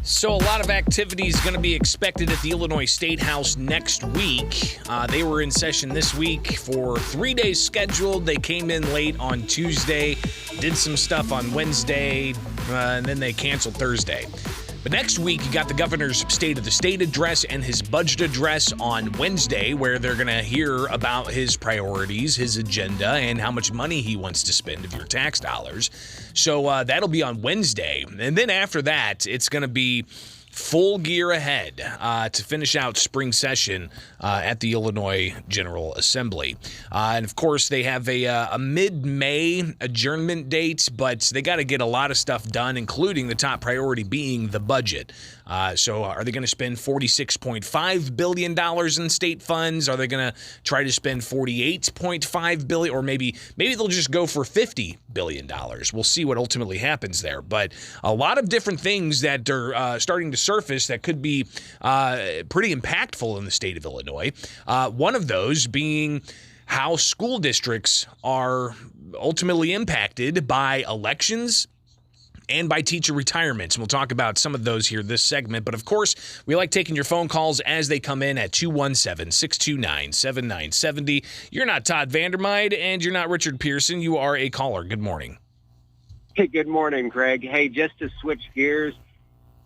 So a lot of activity is going to be expected at the Illinois Statehouse next week. They were in session this week for 3 days scheduled. They came in late on Tuesday, did some stuff on Wednesday, and then they canceled Thursday. But next week, you got the governor's State of the State address and his budget address on Wednesday, where they're going to hear about his priorities, his agenda, and how much money he wants to spend of your tax dollars. So that'll be on Wednesday. And then after that, it's going to be full gear ahead to finish out spring session at the Illinois General Assembly. And of course, they have a mid-May adjournment date, but they got to get a lot of stuff done, including the top priority being the budget. So are they going to spend $46.5 billion in state funds? Are they going to try to spend $48.5 billion? Or maybe they'll just go for $50 billion. We'll see what ultimately happens there. But a lot of different things that are starting to surface that could be pretty impactful in the state of Illinois. One of those being how school districts are ultimately impacted by elections and by teacher retirements. And we'll talk about some of those here this segment. But of course, we like taking your phone calls as they come in at 217-629-7970. You're not Todd Vandermeide and you're not Richard Pearson. You are a caller. Good morning. Hey, good morning, Greg. Hey, just to switch gears,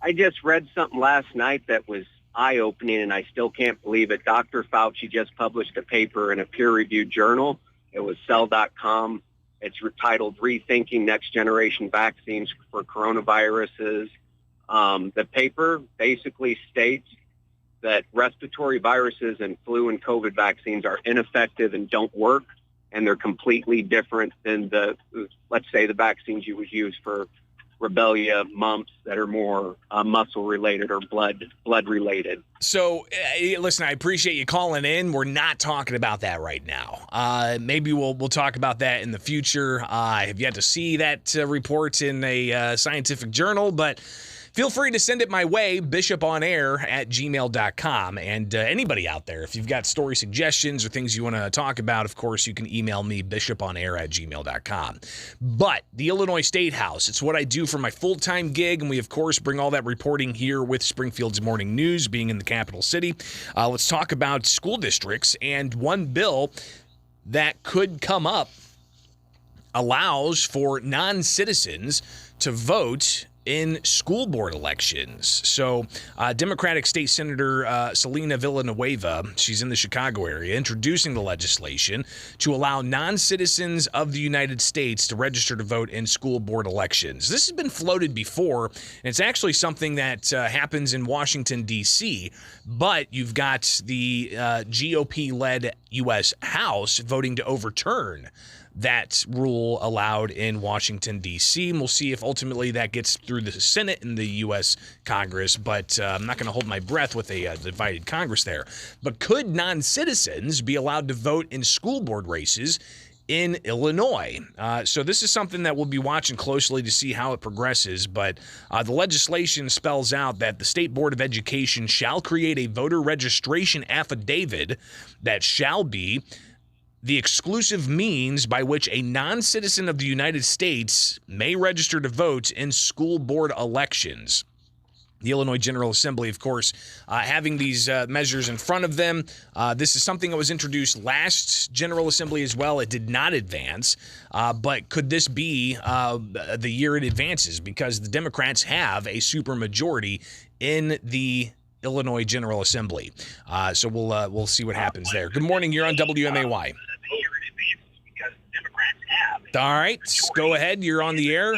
I just read something last night that was eye-opening, and I still can't believe it. Dr. Fauci just published a paper in a peer-reviewed journal. It was Cell.com. It's titled Rethinking Next Generation Vaccines for Coronaviruses. The paper basically states that respiratory viruses and flu and COVID vaccines are ineffective and don't work, and they're completely different than let's say, the vaccines you would use for rubella, mumps that are more muscle-related or blood-related. So, listen, I appreciate you calling in. We're not talking about that right now. Maybe we'll talk about that in the future. I have yet to see that report in a scientific journal, but feel free to send it my way, bishoponair@gmail.com. And anybody out there, if you've got story suggestions or things you want to talk about, of course, you can email me, bishoponair@gmail.com. But the Illinois Statehouse, it's what I do for my full-time gig, and we, of course, bring all that reporting here with Springfield's Morning News, being in the capital city. Let's talk about school districts, and one bill that could come up allows for non-citizens to vote in school board elections. So Democratic State Senator Selena Villanueva, she's in the Chicago area, introducing the legislation to allow non-citizens of the United States to register to vote in school board elections. This has been floated before, and it's actually something that happens in Washington, D.C., but you've got the GOP-led U.S. House voting to overturn that rule allowed in Washington, D.C. And we'll see if ultimately that gets through the Senate and the U.S. Congress, but I'm not going to hold my breath with a divided Congress there. But could non-citizens be allowed to vote in school board races in Illinois? So this is something that we'll be watching closely to see how it progresses, but the legislation spells out that the State Board of Education shall create a voter registration affidavit that shall be the exclusive means by which a non-citizen of the United States may register to vote in school board elections. The Illinois General Assembly, of course, having these measures in front of them. This is something that was introduced last General Assembly as well. It did not advance, but could this be the year it advances? Because the Democrats have a supermajority in the Illinois General Assembly. So we'll see what happens there. Good morning. You're on WMAY. All right, go ahead. You're on the air.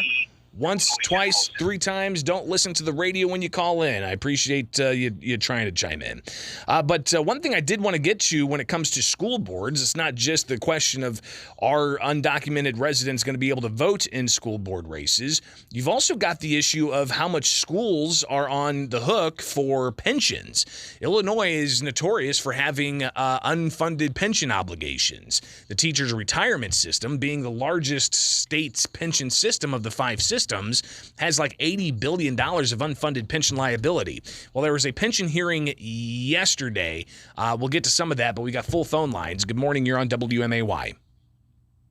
Once, twice, three times. Don't listen to the radio when you call in. I appreciate you trying to chime in. But one thing I did want to get to when it comes to school boards, it's not just the question of are undocumented residents going to be able to vote in school board races. You've also got the issue of how much schools are on the hook for pensions. Illinois is notorious for having unfunded pension obligations. The teachers' retirement system, being the largest state's pension system of the five systems, has like $80 billion of unfunded pension liability. Well, there was a pension hearing yesterday. We'll get to some of that, but we got full phone lines. Good morning. You're on WMAY.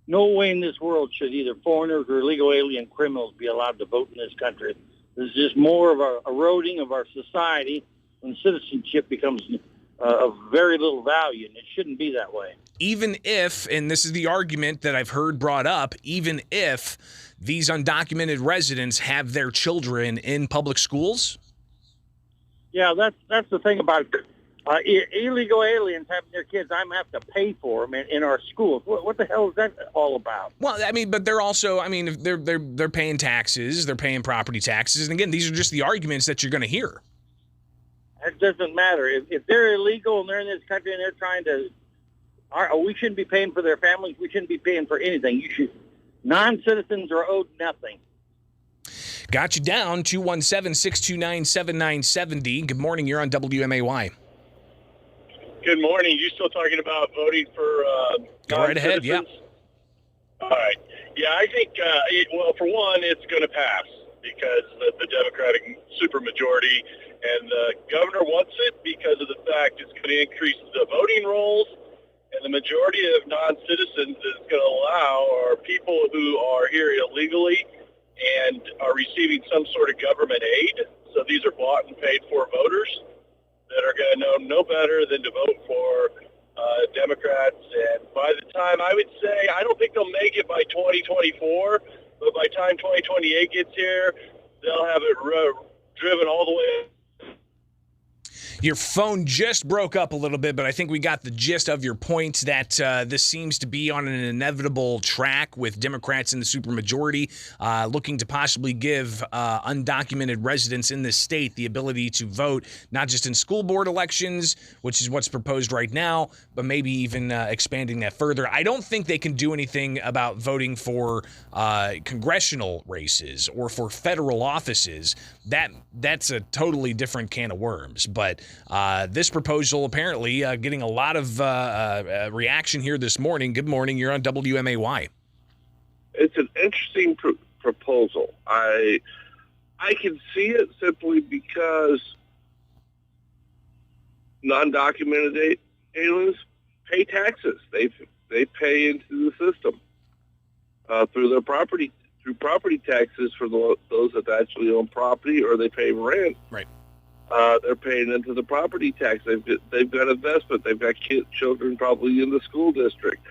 No way in this world should either foreigners or illegal alien criminals be allowed to vote in this country. There's just more of a eroding of our society when citizenship becomes of very little value, and it shouldn't be that way. Even if, and this is the argument that I've heard brought up, even if these undocumented residents have their children in public schools? Yeah, that's the thing about illegal aliens having their kids. I'm have to pay for them in our schools. What the hell is that all about? Well, I mean, but they're also, I mean, they're paying taxes, they're paying property taxes, and again, these are just the arguments that you're going to hear. It doesn't matter if they're illegal and they're in this country and they're trying to. We shouldn't be paying for their families. We shouldn't be paying for anything. Non-citizens are owed nothing. Got you down, 217-629-7970. Good morning, you're on WMAY. Good morning. You still talking about voting for Go right ahead, yeah. All right. Yeah, I think, well, for one, it's going to pass because the Democratic supermajority and the governor wants it because of the fact it's going to increase the voting rolls, and the majority of non-citizens it's going to allow are people who are here illegally and are receiving some sort of government aid. So these are bought and paid for voters that are going to know no better than to vote for Democrats. And by the time, I would say, I don't think they'll make it by 2024, but by the time 2028 gets here, they'll have it driven all the way. Your phone just broke up a little bit, but I think we got the gist of your point that this seems to be on an inevitable track with Democrats in the supermajority looking to possibly give undocumented residents in this state the ability to vote, not just in school board elections, which is what's proposed right now, but maybe even expanding that further. I don't think they can do anything about voting for congressional races or for federal offices. That's a totally different can of worms, but this proposal apparently getting a lot of reaction here this morning. Good morning. You're on WMAY. It's an interesting proposal. I can see it simply because non-documented aliens pay taxes. They pay into the system through their property taxes for those that actually own property, or they pay rent. Right. They're paying into the property tax. They've got investment. They've got children probably in the school district.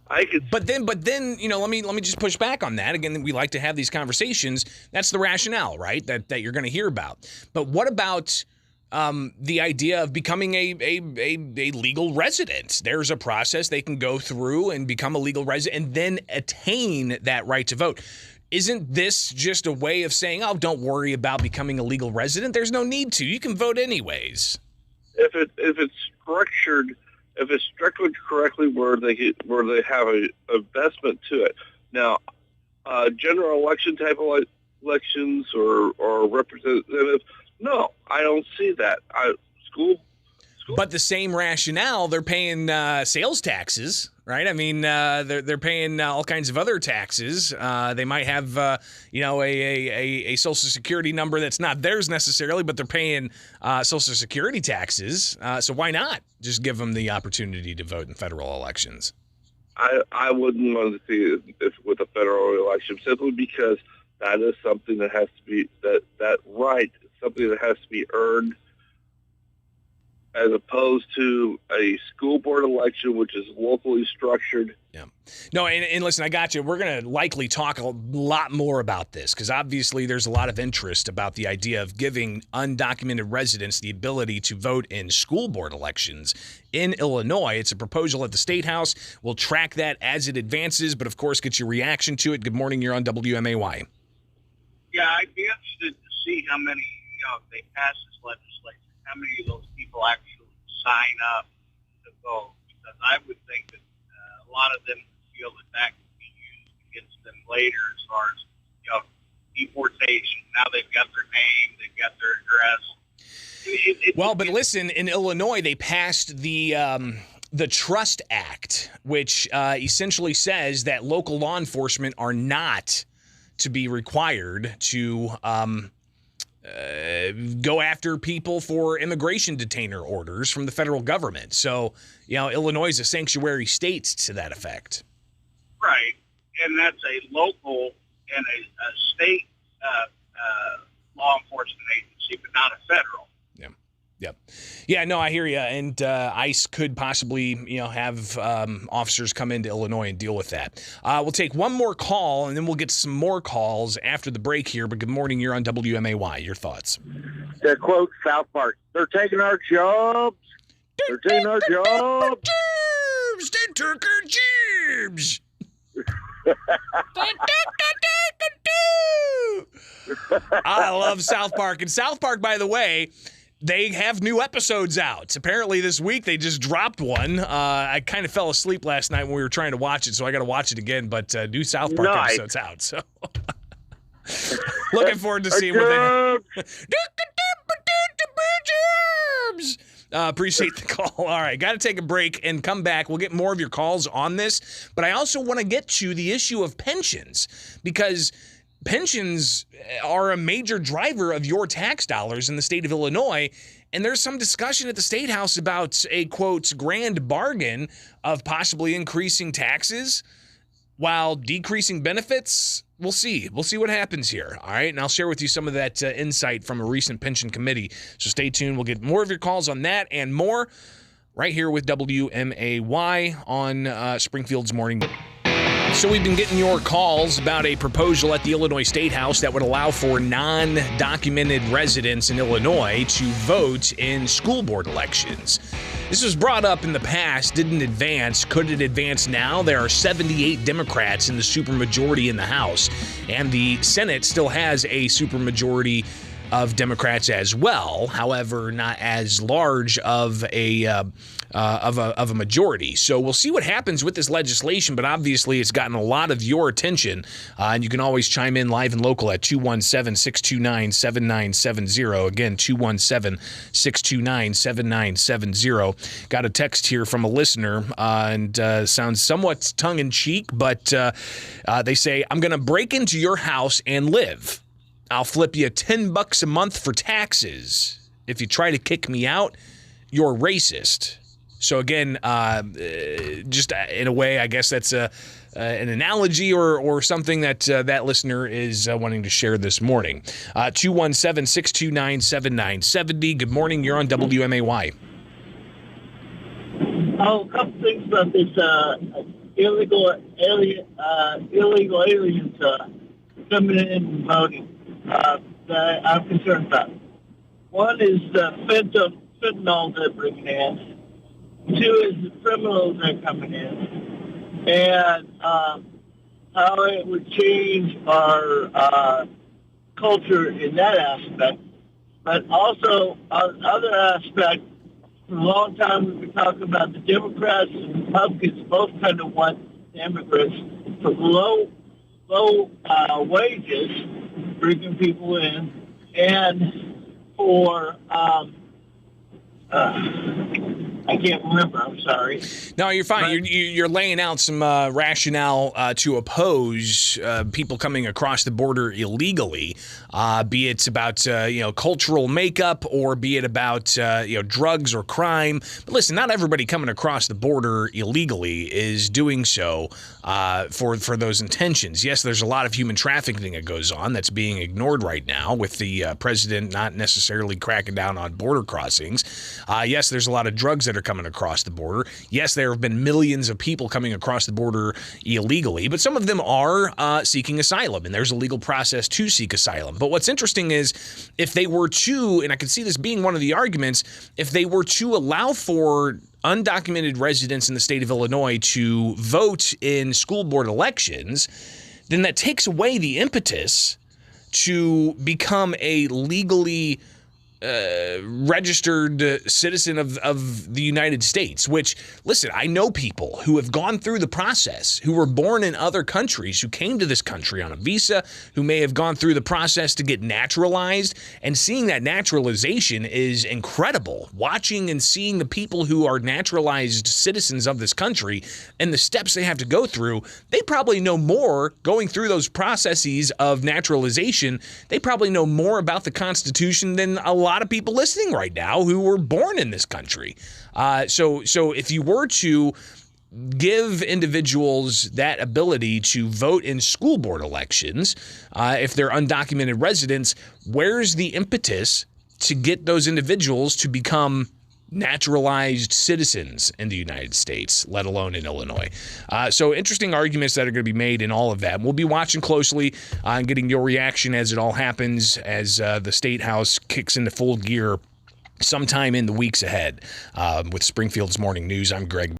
But then, you know, let me just push back on that. Again, we like to have these conversations. That's the rationale, right? That you're going to hear about. But what about the idea of becoming a legal resident? There's a process they can go through and become a legal resident and then attain that right to vote. Isn't this just a way of saying, oh, don't worry about becoming a legal resident? There's no need to. You can vote anyways. If it's structured correctly, where they have a investment to it. Now, general election type of elections or representative, no, I don't see that. School. But the same rationale, they're paying sales taxes, right? I mean, they're paying all kinds of other taxes. They might have, a Social Security number that's not theirs necessarily, but they're paying Social Security taxes. So why not just give them the opportunity to vote in federal elections? I wouldn't want to see it with a federal election simply because that is something that has to be that right is something that has to be earned, as opposed to a school board election, which is locally structured. Yeah. No, and listen, I got you. We're going to likely talk a lot more about this because obviously there's a lot of interest about the idea of giving undocumented residents the ability to vote in school board elections in Illinois. It's a proposal at the statehouse. We'll track that as it advances, but of course, get your reaction to it. Good morning. You're on WMAY. Yeah, I'd be interested to see how many, if they pass this legislation, how many of those people actually sign up to vote, because I would think that a lot of them feel that could be used against them later as far as, deportation. Now they've got their name, they've got their address. But listen, in Illinois, they passed the Trust Act, which essentially says that local law enforcement are not to be required to go after people for immigration detainer orders from the federal government. So, Illinois is a sanctuary state to that effect. Right. And that's a local and a state federal. Yep. Yeah, no, I hear you. And ICE could possibly, have officers come into Illinois and deal with that. We'll take one more call, and then we'll get some more calls after the break here. But good morning. You're on WMAY. Your thoughts? To quote South Park, they're taking our jobs. They're taking our jobs. They took our jobs. I love South Park. And South Park, by the way, they have new episodes out. Apparently this week they just dropped one. I kind of fell asleep last night when we were trying to watch it, so I got to watch it again. But new South Park episodes out. So looking forward to seeing what they have. Appreciate the call. All right, got to take a break and come back. We'll get more of your calls on this. But I also want to get to the issue of pensions, because pensions are a major driver of your tax dollars in the state of Illinois. And there's some discussion at the statehouse about a, quote, grand bargain of possibly increasing taxes while decreasing benefits. We'll see. We'll see what happens here. All right. And I'll share with you some of that insight from a recent pension committee. So stay tuned. We'll get more of your calls on that and more right here with WMAY on Springfield's Morning. So we've been getting your calls about a proposal at the Illinois Statehouse that would allow for non-documented residents in Illinois to vote in school board elections. This was brought up in the past, didn't advance. Could it advance now? There are 78 Democrats in the supermajority in the House, and the Senate still has a supermajority of Democrats as well. However, not as large of a majority. So we'll see what happens with this legislation, but obviously it's gotten a lot of your attention, and you can always chime in live and local at 217-629-7970. Again, 217-629-7970. Got a text here from a listener, and sounds somewhat tongue-in-cheek, but they say, I'm going to break into your house and live. I'll flip you $10 a month for taxes. If you try to kick me out, you're racist. So again, just in a way, I guess that's an analogy or something that that listener is wanting to share this morning. 217-629-7970. Good morning. You're on WMAY. Oh, a couple things about this illegal aliens coming in and voting that I'm concerned about. One is the fentanyl they're bringing in. Two is the criminals that are coming in, and how it would change our culture in that aspect. But also, on the other aspect, for a long time we've been talking about the Democrats and Republicans both kind of want immigrants for low wages, bringing people in, and for I can't remember. I'm sorry. No, you're fine. But you're laying out some rationale to oppose people coming across the border illegally, be it about cultural makeup or be it about drugs or crime. But listen, not everybody coming across the border illegally is doing so for those intentions. Yes, there's a lot of human trafficking that goes on that's being ignored right now with the president not necessarily cracking down on border crossings. Yes, there's a lot of drugs that are coming across the border. Yes, there have been millions of people coming across the border illegally, but some of them are seeking asylum, and there's a legal process to seek asylum. But what's interesting is if they were to, and I can see this being one of the arguments, if they were to allow for undocumented residents in the state of Illinois to vote in school board elections, then that takes away the impetus to become a legally registered citizen of the United States, which, listen, I know people who have gone through the process, who were born in other countries, who came to this country on a visa, who may have gone through the process to get naturalized, and seeing that naturalization is incredible. Watching and seeing the people who are naturalized citizens of this country and the steps they have to go through, they probably know more going through those processes of naturalization. They probably know more about the Constitution than a lot of people listening right now who were born in this country. So if you were to give individuals that ability to vote in school board elections, if they're undocumented residents, where's the impetus to get those individuals to become naturalized citizens in the United States, let alone in Illinois. So interesting arguments that are going to be made in all of that. We'll be watching closely and getting your reaction as it all happens, as the State House kicks into full gear sometime in the weeks ahead. With Springfield's Morning News, I'm Greg.